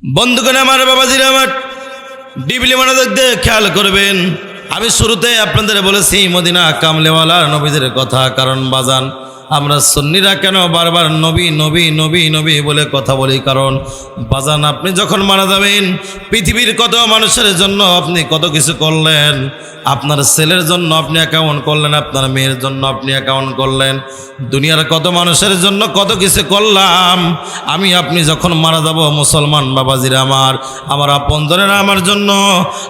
বন্ধুগণ আমার, বাবাজিরা আমার, ডিবলি মনোযোগ দিয়ে খেয়াল করবেন। আমি শুরুতে আপনাদের বলেছি মদিনা কামলেওয়ালার নবীদের কথা, কারণ বাজান আমরা সুন্নিরা কেন বারবার নবী নবী নবী নবী বলে কথা বলি, কারণ বাজান আপনি যখন মারা যাবেন পৃথিবীর কত মানুষের জন্য আপনি কত কিছু করলেন। আপনার ছেলের জন্য আপনি অ্যাকাউন্ট করলেন, আপনার মেয়ের জন্য আপনি অ্যাকাউন্ট করলেন, দুনিয়ার কত মানুষের জন্য কত কিছু করলাম। আমি আপনি যখন মারা যাব মুসলমান বাবাজিরা আমার আপনজনেরা আমার জন্য,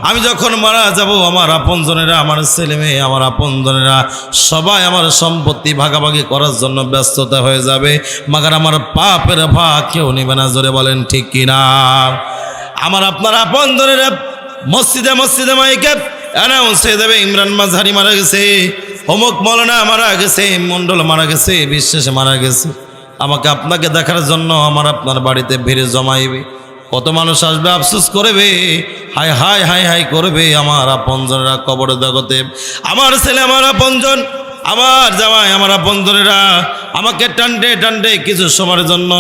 আমি যখন মারা যাব আমার আপনজনেরা, আমার ছেলে মেয়ে, আমার আপনজনেরা সবাই আমার সম্পত্তি ভাগাভাগি করার জন্য ব্যস্ততা হয়ে যাবে, মাগার আমার পাপের ভাগ কেউ নেবে না। জোরে বলেন ঠিক কিনা? আমার আপনার আপনজনেরা মসজিদে মসজিদে মাইকে অ্যানাউন্স হয়ে যাবে, ইমরান মাঝহারি মারা গেছে, অমুক মৌলানা মারা গেছে, মন্ডল মারা গেছে, বিশ্বাস মারা গেছে। আমাকে আপনাকে দেখার জন্য আমার আপনার বাড়িতে ভিড়ে জমাইবে, কত মানুষ আসবে, আফসোস করবে, হাই হাই হাই হাই করবে। আমার আপনজনেরা কবর জগতে, আমার ছেলে, আমার আপনজন, আমার জামাই, আমার আপনজনেরা আমাকে টানতে টানতে কিছু সময়ের জন্য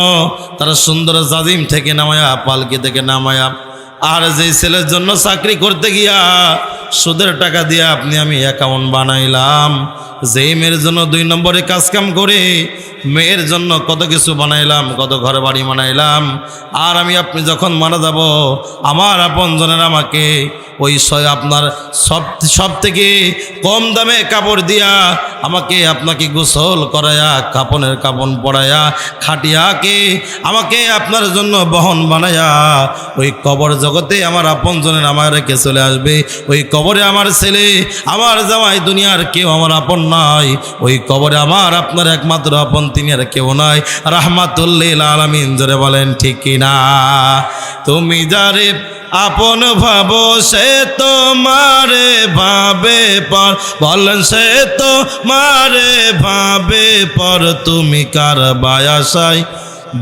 তারা সুন্দর জাজিম থেকে নামায়া, পালকি থেকে নামায়া, আর যে ছেলের জন্য চাকরি করতে গিয়া সুদের টাকা দিয়ে আপনি আমি অ্যাকাউন্ট বানাইলাম, যেই মেয়ের জন্য 2 নম্বরে কাজকাম করে মেয়ের জন্য কত কিছু বানাইলাম, কত ঘর বাড়ি বানাইলাম, আর আমি আপনি যখন মারা যাব আমার আপনজনেরা আমাকে ওই আপনার সব থেকে কম দামে কাপড় দিয়া আমাকে আপনাকে গোসল করায়া, কাপনের কাপন পরায়া, খাটিয়াকে আমাকে আপনার জন্য বহন বানায়া ওই কবর জগতে আমার আপনজনের আমার রেখে চলে আসবে। ওই কবরে আমার ছেলে, আমার জামাই, দুনিয়ার কেউ আমার আপন নয়। ওই কবরে আমার আপনার একমাত্র আপন, তিনি আর কেউ নয়। রাহমাতুল্লিল আলামিন। জোরে বলেন ঠিক কিনা? তুমি যারে আপন ভাবো সে তোমারে ভাবে পর, বলেন সে তোমারে ভাবে পর, তুমি কার বায়াসায়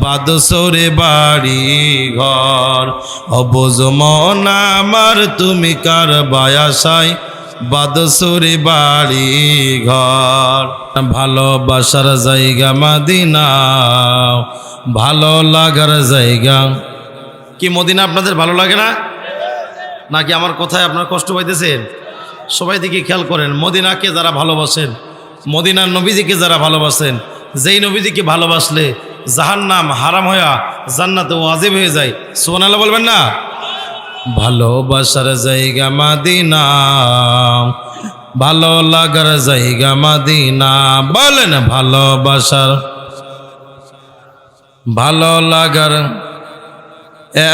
বাদসরে বাড়ি ঘর, অবুঝ মন আমার তুমি কার বায়াসায় বাদসরে বাড়ি ঘর। ভালোবাসার জায়গা মদিনা, ভালো লাগার জায়গা কি মদিনা? আপনাদের ভালো লাগে না নাকি আমার কথায় আপনারা কষ্ট পাইতেছেন? সবাই দিকে খেয়াল করেন, মদিনাকে যারা ভালোবাসেন, মদিনার নবীজিকে যারা ভালোবাসেন, যেই নবীজিকে ভালোবাসলে জাহান্নাম হারাম হয়ে জান্নাতে ওয়াজিব হয়ে যায়, সুবহানাল্লাহ বলবেন না? ভালোবাসার জায়গা মদিনা, ভালো লাগার জায়গা মদিনা, বলেন ভালোবাসার ভালো লাগার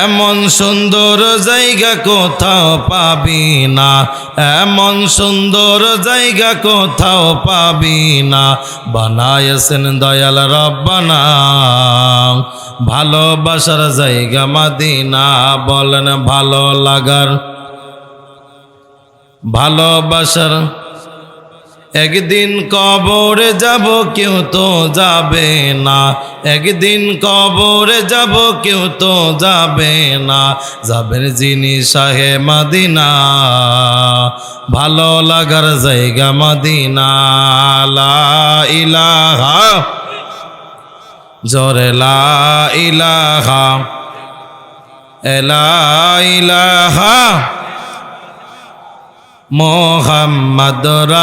এমন সুন্দর জায়গা কোথাও পাবি না, এমন সুন্দর জায়গা কোথাও পাবি না, বানায়েছেন দয়াল রব্বানা ভালোবাসার জায়গা মদিনা। বলেন ভালো লাগার ভালোবাসার, একদিন কবরে যাব কেউ তো যাবে না, একদিন কবরে যাব কেউ তো যাবে না, যাবেন যিনি শাহে মদিনা, ভালো লাগার জায়গা মদিনা। লা ইলাহা, জোরে লা ইলাহা, লা ইলাহা মুহাম্মাদুর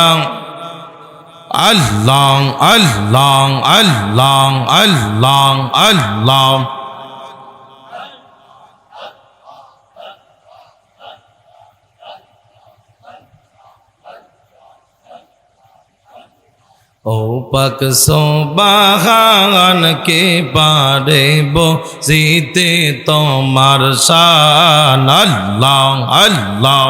আল্লাহ আল্লাহ আল্লাহ আল্লাহ আল্লাহ। ও পাক সুবহান কে পারে বজিতে তোমার শান, আল্লাহ আল্লাহ।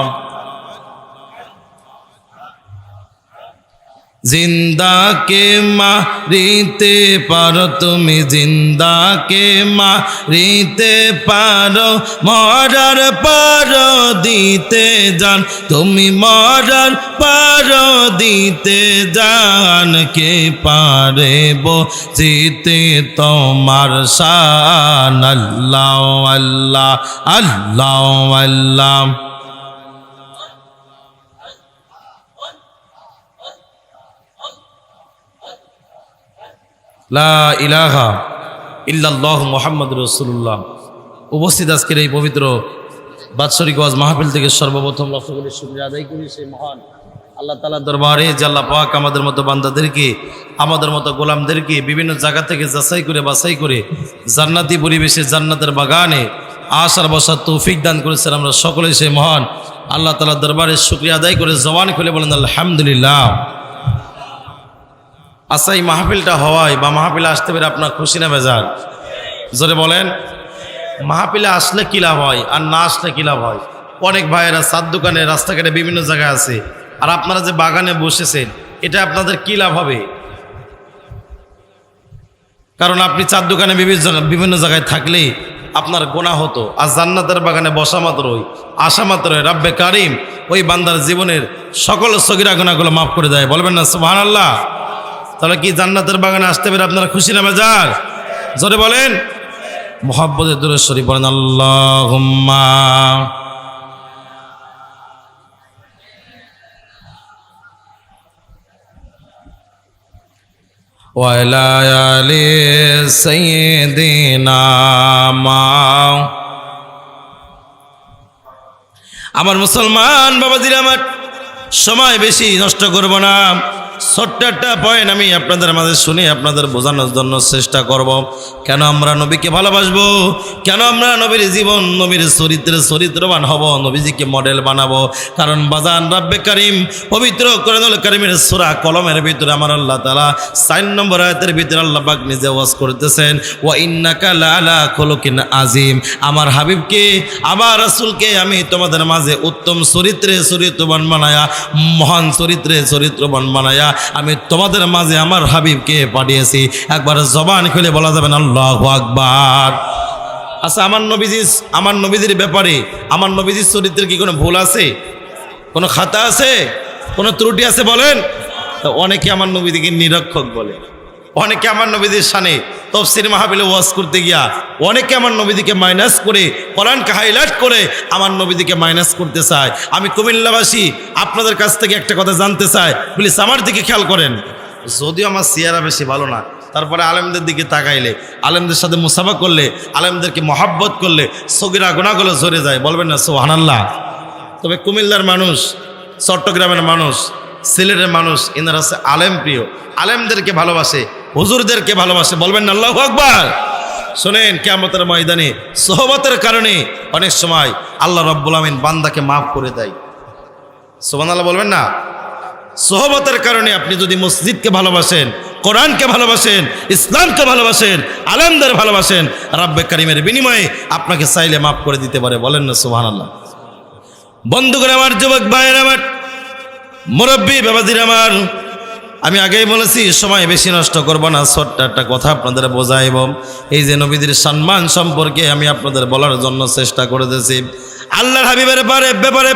জিন্দাকে মারিতে পারো তুমি, জিন্দাকে মারিতে পারো, মরার পারো দিতে জান তুমি, মরার পারো দিতে জান, কে পারে বুঝিতে তোমার শান, আল্লাহ আল্লাহ আল্লাহ আল্লাহ। লা ইলাহা ইল্লাল্লাহু মুহাম্মাদুর রাসূলুল্লাহ উপস্থিত আজকের এই পবিত্র বাৎসরিক ওয়াজ মাহফিল থেকে সর্বপ্রথম লক্ষ কোটি শুকরিয়া আদায় করি সেই মহান আল্লাহ তাআলার দরবারে যে আল্লাহ পাক আমাদের মতো বান্দাদেরকে, আমাদের মতো গোলামদেরকে বিভিন্ন জায়গা থেকে যাচাই করে বাছাই করে জান্নাতি পরিবেশে জান্নাতের বাগানে আসার বসার তৌফিক দান করেছেন। আমরা সকলেই সেই মহান আল্লাহ তাআলার দরবারে শুকরিয়া আদায় করে জবান খুলে বলেন আলহামদুলিল্লাহ। আচ্ছা, এই মাহফিলটা হওয়ায় বা মাহফিলে আসতে পেরে আপনার খুশি না বেজার? জোরে বলেন। মাহফিলে আসলে কী লাভ হয় আর না আসলে কী লাভ হয়? অনেক ভাইয়েরা চার দোকানে রাস্তাঘাটে বিভিন্ন জায়গায় আছে, আর আপনারা যে বাগানে বসেছেন এটা আপনাদের কী লাভ হবে? কারণ আপনি চার দোকানে বিভিন্ন জায়গায় থাকলেই আপনার গোনা হতো, আর জান্নাতের বাগানে বসা মাত্রই আসা মাত্রই রাব্বে কারিম ওই বান্দার জীবনের সকল সগীরা গুনাহগুলো মাফ করে দেয়। বলবেন না সুবহানাল্লাহ? তাহলে কি জান্নাতের বাগানে আসতে পেরে আপনারা খুশি না বেজার? জোরে বলেন। মুহাব্বতের দুরূদ শরীফ পড়েন আল্লাহুম্মা ওয়া আলা আলি সাইয়্যিদিনা মা। আমার মুসলমান বাবাজিরা, আমার সময় বেশি নষ্ট করব না। ছোট্ট একটা পয়েন্ট আমি আপনাদের মাঝে শুনে আপনাদের বোঝানোর জন্য চেষ্টা করব। কেন আমরা নবীকে ভালোবাসবো, কেন আমরা নবীর জীবন নবীর চরিত্রবান হব, নবীজিকে মডেল বানাবো। কারণ বাজান রাব্বে কারিম পবিত্র কোরআনুল কারিমের সূরা কলমের ভিতরে আমার আল্লাহ তাআলা 4 নম্বর আয়াতের ভিতরে আল্লাহ পাক নিজে ওয়াজ করতেছেন, ওয়া ইন্নাকা লাআলা খুলুকিন আযীম। আমার হাবিবকে, আমার রাসূলকে আমি তোমাদের মাঝে উত্তম চরিত্রবান বানায়া, মহান চরিত্রবান বানায়া আমি তোমাদের মাঝে আমার হাবিবকে পাঠিয়েছি। একবার জবান খুলে বলা যাবে না আল্লাহু আকবার? আচ্ছা, আমার নবীজির ব্যাপারে, আমার নবীজির চরিত্রের কি কোনো ভুল আছে, কোনো খাতা আছে, কোনো ত্রুটি আছে বলেন? তো অনেকে আমার নবীজিকে নিরক্ষর বলে, অনেকে আমার নবীজির শানে তাফসীর মাহফিলে ওয়াজ করতে গিয়া অনেকে আমার নবীজিকে মাইনাস করে, কোরআনকে হাইলাইট করে আমার নবীজিকে মাইনাস করতে চায়। আমি কুমিল্লাবাসী আপনাদের কাছ থেকে একটা কথা জানতে চাই, প্লিজ আমার দিকে খেয়াল করেন। যদিও আমার চেহারা বেশি ভালো না, তারপরে আলেমদের দিকে তাকাইলে, আলেমদের সাথে মুসাফা করলে, আলেমদেরকে মহাব্বত করলে সগীরা গুনাহগুলো ঝরে যায়। বলবেন না সুবহানাল্লাহ? তবে কুমিল্লার মানুষ, চট্টগ্রামের মানুষ, সিলেটের মানুষ, এনারা হচ্ছে আলেম প্রিয়, আলেমদেরকে ভালোবাসে, হুজুরদেরকে ভালোবাসে। বলবেন না আল্লাহু আকবার? শোনেন, কিয়ামতের ময়দানে সোহবতের কারণে অনেক সময় আল্লাহ রাব্বুল আমিন বান্দাকে মাফ করে দেয়। সুবহানাল্লাহ বলবেন না? সোহবতের কারণে আপনি যদি মসজিদকে ভালোবাসেন, কোরআনকে ভালোবাসেন, ইসলামকে ভালোবাসেন, আলেমদের ভালোবাসেন, রাব্বে কারিমের বিনিময়ে আপনাকে চাইলে মাফ করে দিতে পারে। বলেন না সুবহানাল্লাহ? বন্ধুগণ আমার, যুবক ভাইয়ের আমার, মুরব্বী বাবাজির আমার, আমি আগেই বলেছি সময় বেশি নষ্ট করব না। ছোট্ট একটা কথা আপনাদের বোঝাইব। এই যে নবীদের সম্মান সম্পর্কে আমি আপনাদের বলার জন্য চেষ্টা করেছি। আল্লাহর হাবিবের ব্যাপারে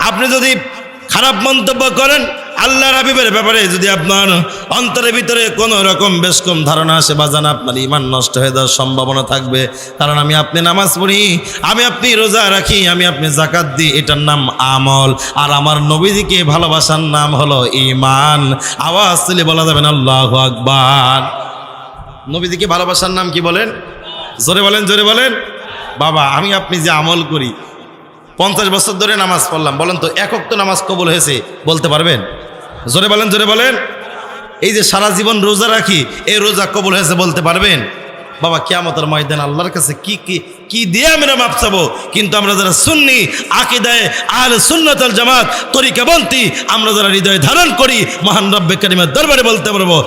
আপনি যদি খারাপ মন্তব্য করেন, আল্লাহর হাবিবের ব্যাপারে যদি আপনার অন্তরের ভিতরে কোনো রকম বেশ কম ধারণা আসে, বাজান আপনার ঈমান নষ্ট হয়ে যাওয়ার সম্ভাবনা থাকবে। কারণ আমি আপনি নামাজ পড়ি, আমি আপনি রোজা রাখি, আমি আপনি যাকাত দিই, এটার নাম আমল। আর আমার নবীজিকে ভালোবাসার নাম হলো ঈমান। আওয়াজ তুলে বলা যাবে না আল্লাহু আকবার? নবীজিকে ভালোবাসার নাম কি বলেন? জোরে বলেন, জোরে বলেন। বাবা, আমি আপনি যে আমল করি, 50 বছর ধরে নামাজ পড়লাম, বলেন তো এক ওয়াক্ত নামাজ কবুল হয়েছে বলতে পারবেন? জোরে বলেন, জোরে বলেন। এই যে সারা জীবন রোজা রাখি, এই রোজা কবুল হয়েছে বলতে পারবেন? বাবা, কিয়ামতের ময়দান আল্লাহর কাছে কি দিয়ে আমরা মাপ চাবো? কিন্তু আমরা যারা সুন্নি আকীদায়ে আহলে সুন্নাত ওয়াল জামাত তরিকাবন্তি, আমরা যারা হৃদয়ে ধারণ করি, মহান রব্বে কারিমের দরবারে বলতে পারবো,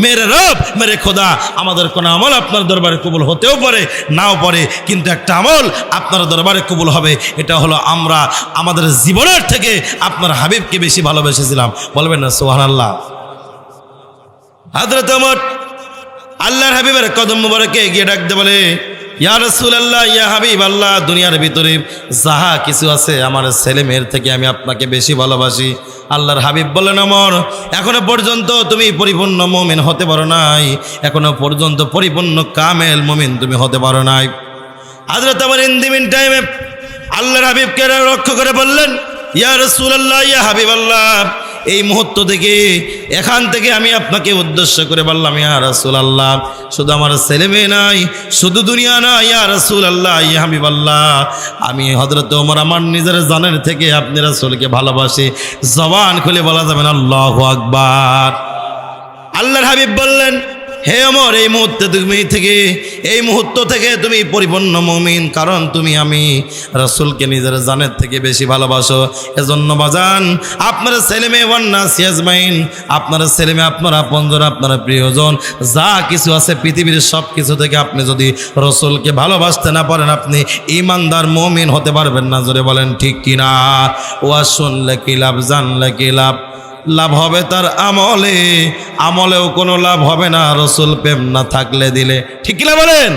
মেরে রব, মেরে খোদা, আমাদের কোনো আমল আপনার দরবারে কবুল হতেও পারে, নাও পারে, কিন্তু একটা আমল আপনার দরবারে কবুল হবে। এটা হলো আমরা আমাদের জীবনের থেকে আপনার হাবিবকে বেশি ভালোবেসেছিলাম। বলবেন না সুবহানাল্লাহ? হযরত ওমর আল্লাহর হাবিবের কদম মুবারকে গিয়ে ডাকতে বলে, ইয়া রাসূলুল্লাহ, ইয়া হাবিব আল্লাহ, দুনিয়ার ভিতরে যাহা কিছু আছে আমার ছেলে মেয়ের থেকে আমি আপনাকে বেশি ভালোবাসি। আল্লাহর হাবিব বললেন, ওমর, এখনো পর্যন্ত তুমি পরিপূর্ণ মুমিন হতে পারো নাই, এখনো পর্যন্ত পরিপূর্ণ কামেল মুমিন তুমি হতে পারো নাই। হযরত ওমর ইন দি মিন টাইমে আল্লাহর হাবিবকে লক্ষ্য করে বললেন, ইয়া রাসূলুল্লাহ, ইয়া হাবিব আল্লাহ, এই মুহূর্ত থেকে এখান থেকে আমি আপনাকে উদ্দেশ্য করে বললাম, ইয়া রাসূলুল্লাহ, শুধু আমার ছেলে মেয়ে নাই, শুধু দুনিয়া না, ইয়া রাসূলুল্লাহ, ইয়া হাবিবাল্লাহ, আমি হযরত ওমর আমার নিজের জানের থেকে আপনি রাসূলকে ভালোবাসি। জবান খুলে বলা যাবে না আল্লাহু আকবার। আল্লাহর হাবিব বললেন, হে ওমর, এই মুহূর্ত থেকে তুমি পরিপূর্ণ মুমিন, কারণ তুমি আমি রাসূলকে নিজের জানের থেকে বেশি ভালোবাসো। এজন্য বাজান, আপনার ছেলে মেয়ে ওয়ান্নাসি আজমাইন, আপনার ছেলে মেয়ে, আপনার আপনজন, আপনার প্রিয়জন, যা কিছু আছে পৃথিবীর সব কিছু থেকে আপনি যদি রাসূলকে ভালোবাসতে না পারেন, আপনি ঈমানদার মুমিন হতে পারবেন না। জোরে বলেন ঠিক কিনা? ওয়া শুনলে কি লাভ, জানলে কি লাভ? লাভ হবে তার আমলে, আমলেও কোনো লাভ হবে না রাসূল প্রেম না থাকলে দিলে। ঠিক কিনা বলেন?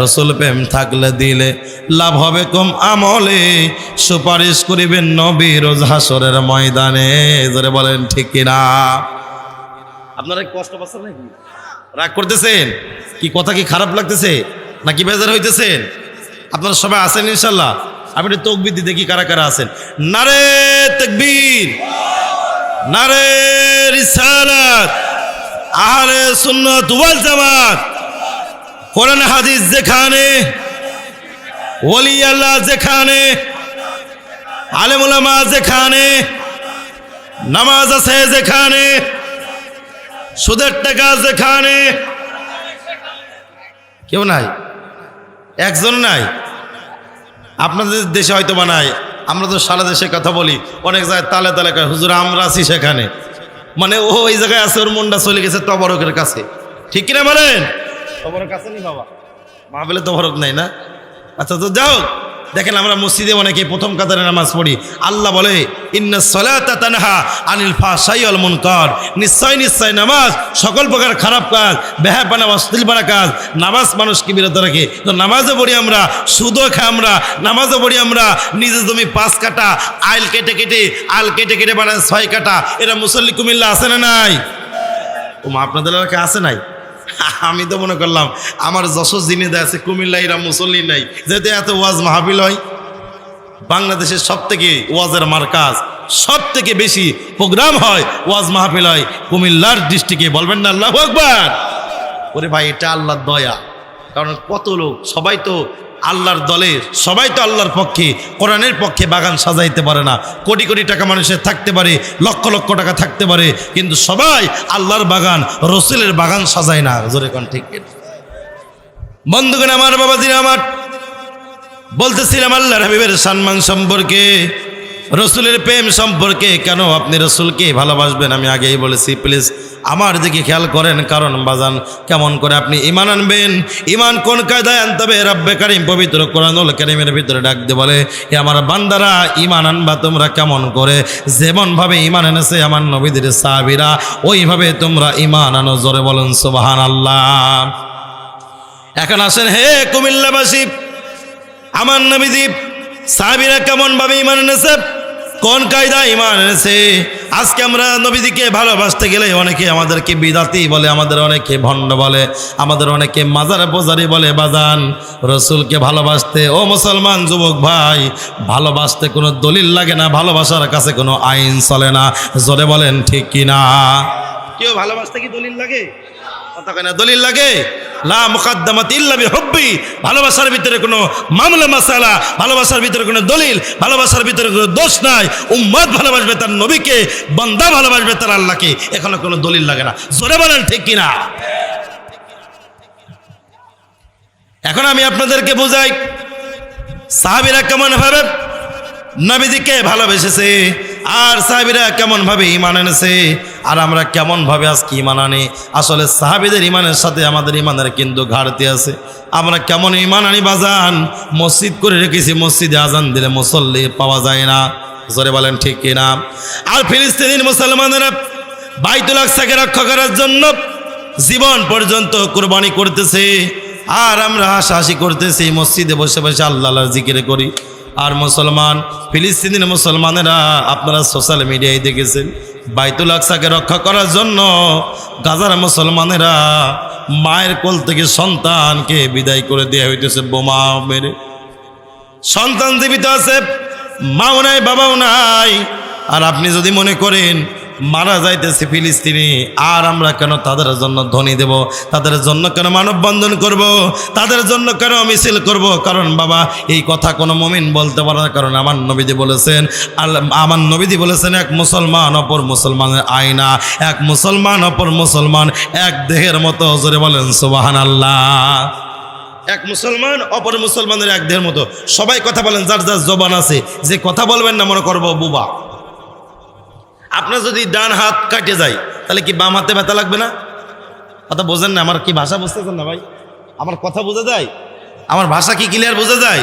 রাসূল প্রেম থাকলে দিলে লাভ হবে কম, আমলে সুপারিশ করিবেন নবী রোজ হাসরের ময়দানে। জোরে বলেন ঠিক কিনা? আপনারা কষ্ট পাচ্ছেন নাকি? রাগ করতেছেন কি? কথা কি খারাপ লাগতেছে নাকি বেজার হইতেছেন? আপনারা সবাই আছেন ইনশাল্লাহ? আপনি তাকবীর দিতে কি কারা কারা আছেন? নারে তাকবীর, নারে রিসালাত, আহলে সুন্নাত ওয়াল জামাত। কোরআন হাদিস যেখানে, ওলি আল্লাহ যেখানে, আলেম উলামা যেখানে, নামাজ আছে যেখানে, সুদের টাকা যেখানে, কেউ নাই, একজন নাই। আপনাদের দেশে হয়তো বা নাই, আমরা তো সারা দেশে কথা বলি, অনেক জায়গায় তালে তালে কয় হুজুর আমরা আছি সেখানে, মানে ও ওই জায়গায় আছে, ওর মনটা চলে গেছে তবরকের কাছে। ঠিক কিনা বলেন? তবরক আছে নি বাবা? মাহফিলে তবরক নাই না? আচ্ছা, তো যাও, দেখেন আমরা মসজিদে অনেকে প্রথম কাতারে নামাজ পড়ি, আল্লাহ বলে ইন্নাস সালাতা তানহা আনিল ফাহশাই ওয়াল মুনকার, নিশ্চয় নিশ্চয় নামাজ সকল প্রকার খারাপ কাজ, বেহায়াপনা, অশ্লীলপনা কাজ, নামাজ মানুষকে বিরত রাখে। তো নামাজও পড়ি আমরা, সুদও খাই আমরা, নামাজও পড়ি আমরা, নিজের জমি 5 কাটা, আল কেটে কেটে বানায় 6 কাটা। এরা মুসল্লি কুমিল্লা আছে না নাই? ও মা, আপনাদের এলাকায় আছে নাই? আমি তো মনে করলাম আমার যশোর জিনিস আছে, কুমিল্লা এরা মুসল্লি নাই, যেহেতু এত ওয়াজ মাহফিল হয়। বাংলাদেশের সব থেকে ওয়াজের মার্কাজ, সব থেকে বেশি প্রোগ্রাম হয়, ওয়াজ মাহফিল হয় কুমিল্লার ডিস্ট্রিক্টে। বলবেন না আল্লাহু আকবার? ওরে ভাই, এটা আল্লাহর দয়া। কারণ কত লোক, সবাই তো আল্লাহর দলের, সবাই তো আল্লাহর পক্ষে, কোরআনের পক্ষে বাগান সাজাইতে পারে না। কোটি কোটি টাকা মানুষের থাকতে পারে, লক্ষ লক্ষ টাকা থাকতে পারে, কিন্তু সবাই আল্লাহর বাগান, রসুলের বাগান সাজায় না। জোরে কোন ঠিক? বন্ধুগণ আমার, বাবাজিরা আমার, বলতেছিলাম আল্লাহর হাবিবের সম্মান সম্পর্কে, রসুলের প্রেম সম্পর্কে। কেন আপনি রসুলকে ভালোবাসবেন আমি আগেই বলেছি, প্লিজ আমার দিকে খেয়াল করেন। কারণ বাজান, কেমন করে আপনি ঈমান আনবেন? ঈমান কোন কায়দায় আনতে হবে? রব্বে কারীম পবিত্র কোরআনুল কারীমের ভিতরে ডাক দিয়ে বলে, হে আমার বান্দারা, ঈমান আনবা তোমরা কেমন করে? যেমন ভাবে ঈমান এনেছে আমার নবীদের সাহাবীরা, ওইভাবে তোমরা ঈমান আনো। জোরে বলুন সুবহানাল্লাহ। এখন আসেন, হে কুমিল্লাবাসী, আমার নবীজি সাহাবীরা কেমন ভাবে ঈমান এনেছে, কোন কায়দা ঈমান এনেছে? আজকে আমরা নবীজিকে ভালোবাসতে গেলে অনেকে আমাদেরকে বিদাতি বলে, আমাদের অনেকে ভণ্ড বলে, আমাদের অনেকে মাজার পূজারি বলে। বাজান, রসুলকে ভালোবাসতে, ও মুসলমান যুবক ভাই, ভালোবাসতে কোনো দলিল লাগে না, ভালোবাসার কাছে কোনো আইন চলে না। জোরে বলেন ঠিক কিনা? কেউ ভালোবাসতে কি দলিল লাগে? কথা কয় না, দলিল লাগে? লা মুকাদ্দামাত ইল্লা বিহুব্বি। ভালোবাসার ভিতরে কোনো মামলা মাসালা, ভালোবাসার ভিতরে কোনো দলিল, ভালোবাসার ভিতরে কোনো দোষ নাই। উম্মত ভালোবাসবে তার নবীকে, বান্দা ভালোবাসবে তার আল্লাহকে, এখানে কোনো দলিল লাগে না। জোরে বলেন ঠিক কিনা? এখন আমি আপনাদেরকে বুঝাই, সাহাবীরা কেমন ভাবে নবীজিকে ভালোবেসেছে, আর সাহাবীরা কেমন ভাবে ঈমান এনেছে, আর আমরা কেমন ভাবে আজকে ঈমান আনি। আসলে সাহাবীদের ঈমানের সাথে আমাদের ঈমানের কিন্তু ঘাটতি আছে। আমরা কেমন ঈমান আনি বাজান? মসজিদ করে রেখেছি, মসজিদে আজান দিলে মুসল্লি পাওয়া যায় না। জোরে বলেন ঠিক কিনা? আর ফিলিস্তিনের মুসলমানেরা বাইতুল আকসাকে রক্ষা করার জন্য জীবন পর্যন্ত কুরবানি করতেছে, আর আমরা হাসাহাসি করতেছি, মসজিদে বসে বসে আল্লাহর জিকির করি। আর মুসলমান, ফিলিস্তিনের মুসলমানেরা, আপনারা সোশ্যাল মিডিয়ায় দেখেছেন, বাইতুল আকসাকে রক্ষা করার জন্য গাজার মুসলমানেরা মায়ের কোল থেকে সন্তানকে বিদায় করে দেওয়া হইতেছে বোমা মেরে। সন্তান জীবিত আছে, মাও নাই, বাবাও নাই। আর আপনি যদি মনে করেন মারা যাইতেছে ফিলিস্তিনি, আর আমরা কেন তাদের জন্য ধ্বনি দেব, তাদের জন্য কেন মানববন্ধন করব, তাদের জন্য কেন মিছিল করব? কারণ বাবা এই কথা কোনো মুমিন বলতে পারে না, কারণ আমার নবীজি বলেছেন, আমার নবীজি বলেছেন এক মুসলমান অপর মুসলমানের আয়না, এক মুসলমান অপর মুসলমান এক দেহের মতো। জোরে বলেন সুবহানাল্লাহ। এক মুসলমান অপর মুসলমানের এক দেহের মতো। সবাই কথা বলেন, যার যার জবান আছে, যে কথা বলবেন না মনে করবো বুবা। আপনার যদি ডান হাত কাটে যায় তাহলে কি বাম হাতে ব্যথা লাগবে না? কথা বোঝেন না? আমার কি ভাষা বুঝতেছেন না ভাই? আমার কথা বোঝা যায়? আমার ভাষা কি ক্লিয়ার বোঝা যায়?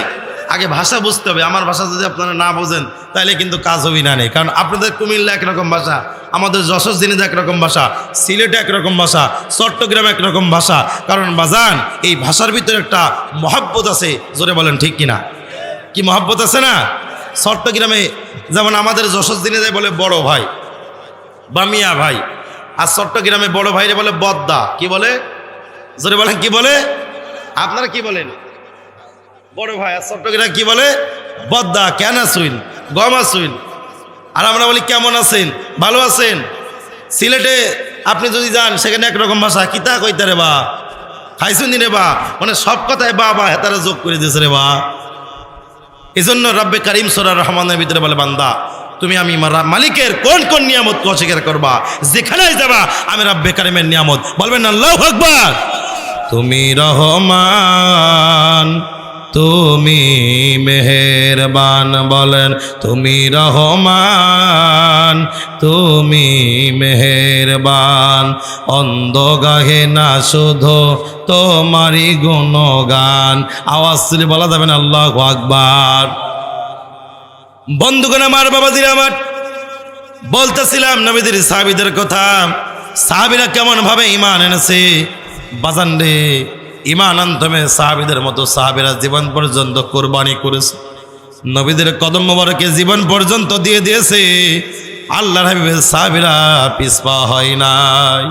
আগে ভাষা বুঝতে হবে। আমার ভাষা যদি আপনারা না বোঝেন তাহলে কিন্তু কাজ হবি না নেই। কারণ আপনাদের কুমিল্লা একরকম ভাষা, আমাদের যশোর জিনিস একরকম ভাষা, সিলেট একরকম ভাষা, চট্টগ্রাম একরকম ভাষা। কারণ বাজান এই ভাষার ভিতরে একটা মহাব্বত আছে। জোরে বলেন ঠিক কিনা? কি মহাব্বত আছে না? চট্টগ্রামে যেমন আমাদের যশোর জিনিস বলে বড় ভাই বা মিয়া ভাই, আর চট্টগ্রামে বড় ভাইরে বলে বদ্দা। কি বলে? জোরে বলেন কি বলে? আপনারা কি বলেন? বড় ভাই। আর চট্টগ্রামে কি বলে? বদ্দা। কেন আসুন, গম আসুন। আর আমরা বলি কেমন আছেন, ভালো আছেন। সিলেটে আপনি যদি যান সেখানে একরকম ভাষা, কিতা কইতা রে বা, খাইছুন রে বা, মানে সব কথায় বা বা হেতারা যোগ করে দিয়েছে রে বা। এই জন্য রব্বে কারিম সূরা রহমানের ভিতরে বলে, বান্দা তুমি আমি মালিকের কোন কোন নিয়ামত অস্বীকার করবা? যেখানে যাবা আমি রব্বে কারিমের নিয়ামত বলবেন আল্লাহু আকবার। তুমি রহমান, তুমি মেহেরবান, বলেন তুমি রহমান, তুমি মেহেরবান। অন্ধ গাহে না শুধু তোমারই গুণগান। আওয়াজ তুলে বলা যাবে না আল্লাহু আকবার। বন্ধুগণ আমার, বাবাজিরা আমার, বলতেছিলাম নবীদের সাহাবীদের কথা। সাহাবীরা কেমন ভাবে ঈমান এনেছে বাজান রে। ঈমান আনতমে সাহাবীদের মতো সাহাবীরা জীবন পর্যন্ত কুরবানি করেছে, নবীদের কদম মোবারকে জীবন পর্যন্ত দিয়ে দিয়েছে। আল্লাহর হাবিবের সাহাবীরা পিছপা হয় নাই।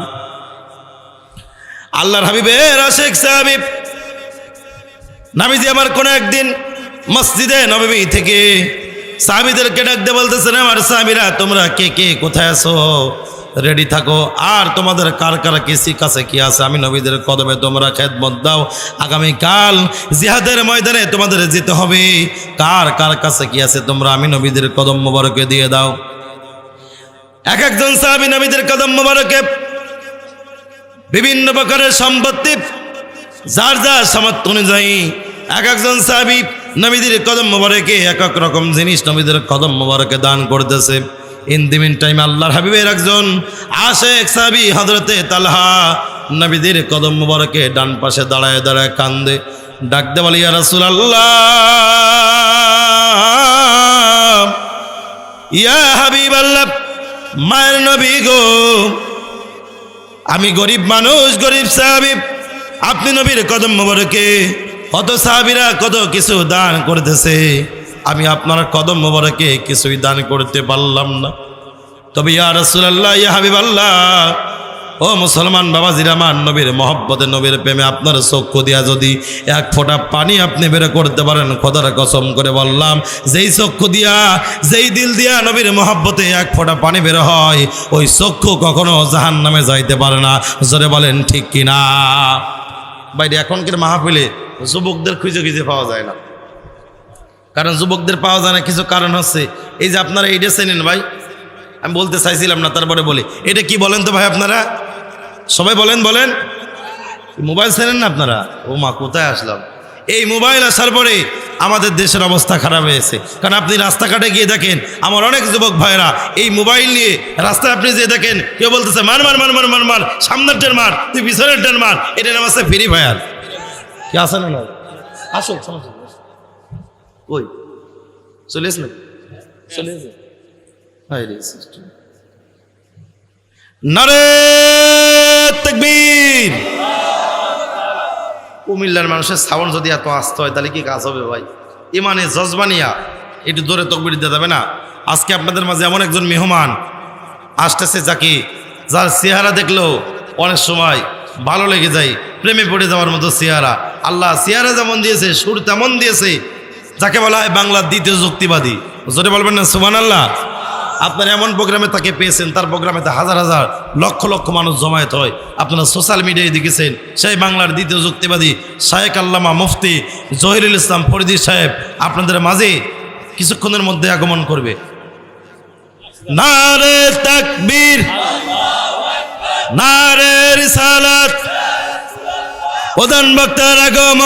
আল্লাহর হাবিবের আশিক সাহাবী নবীজি আমার কোন একদিন মসজিদে নববী থেকে সাহাবীদেরকে ডাক দিয়ে বলতেছেন, আমার সাহাবীরা তোমরা কে কে কোথায় আছো? রেডি থাকো। আর তোমাদের কার কার কাছে কি আছে আমি নবীদের কদমে তোমরা খেদমত দাও। আগামীকাল জিহাদের ময়দানে তোমাদের যেতে হবে। কার কার কাছে কি আছে তোমরা আমি নবীদের কদম মোবারকে দিয়ে দাও। এক একজন সাহাবী নবীদের কদম মোবারকে বিভিন্ন প্রকারের সম্পত্তি, যার যার সামর্থ্য অনুযায়ী এক একজন সাহাবী নবীদের কদম মোবারকে এক এক রকম জিনিস নবীদের কদম মোবারকে দান করতেছে। ইন দি মিন টাইম আল্লাহর হাবিবের একজন আশিক সাহাবী হযরতে তালহা নবীদের কদম মোবারকে ডান পাশে দাঁড়ায় দাঁড়ায় কান্দে, ডাকতে বলে, ইয়া রাসূলুল্লাহ, ইয়া হাবিবাল্লাহ, মায়ের নবী গো, আমি গরিব মানুষ, গরিব সাহাবী, আপনি নবীর কদম মোবারকে কত সাহাবীরা কত কিছু দান করতেছে, আমি আপনার কদম মোবারকে কিছুই দান করতে পারলাম না। তবে ইয়া রাসূলুল্লাহ, ইয়া হাবিবাল্লাহ, ও মুসলমান বাবাজিরা আমার, নবীর মহব্বতে নবীর প্রেমে আপনার চক্ষু দিয়া যদি এক ফোঁটা পানি আপনি বের করতে পারেন, খোদার কসম করে বললাম, যেই চক্ষু দিয়া যেই দিল দিয়া নবীর মহব্বতে এক ফোঁটা পানি বের হয়, ওই চক্ষু কখনো জাহান্নামে যাইতে পারে না। জোরে বলেন ঠিক কিনা? বাইরে এখনকার মাহফিলে যুবকদের খুঁজে খুঁজে পাওয়া যায় না। কারণ যুবকদের পাওয়া যায় না কিছু কারণ হচ্ছে, এই যে আপনারা এইটা চেনেন ভাই, আমি বলতে চাইছিলাম না তারপরে বলি, এটা কি বলেন তো ভাই আপনারা সবাই বলেন, বলেন মোবাইল চেনেন না আপনারা? ও মা, কোথায় আসলাম। এই মোবাইল আসার পরে আমাদের দেশের অবস্থা খারাপ হয়েছে। কারণ আপনি রাস্তাঘাটে গিয়ে দেখেন আমার অনেক যুবক ভাইরা এই মোবাইল নিয়ে রাস্তায় আপনি যে দেখেন কেউ বলতেছে মার মার মার মার মার মার, সামনের টেন মার, তুই পিছনের টেন মার। এটা নাম আছে ফ্রি ফায়ার। কি আসে না? আসো ওই চলে এস না, চলে এসে নারে তাকবীর। কুমিল্লার মানুষের সাউন্ড যদি এত আসতে হয় তাহলে কি কাজ হবে ভাই? ইমানে জজবানিয়া একটু দূরে তকবীর দিতে যাবে না? আজকে আপনাদের মাঝে এমন একজন মেহমান আসতেছে যার চেহারা দেখলেও অনেক সময় ভালো লেগে যায়, প্রেমে পড়ে যাওয়ার মতো চেহারা। আল্লাহ চেহারা যেমন দিয়েছে সুর তেমন দিয়েছে, যাকে বলা হয় বাংলার দ্বিতীয় যুক্তিবাদী। জোরে বলবেন না সুবহানাল্লাহ? আপনারা এমন প্রোগ্রামে তাকে পেয়েছেন, তার প্রোগ্রামেতে হাজার হাজার লক্ষ লক্ষ মানুষ জমায়েত হয়। আপনারা সোশ্যাল মিডিয়ায় দেখেছেন সেই বাংলার দ্বিতীয় যুক্তিবাদী শায়েখ আল্লামা মুফতি জহিরুল ইসলাম ফরিদী সাহেব আপনাদের মাঝে কিছুক্ষণের মধ্যে আগমন করবে। নারে তাকবীর, নারে রিসালাত, প্রধান বক্তার আগমন।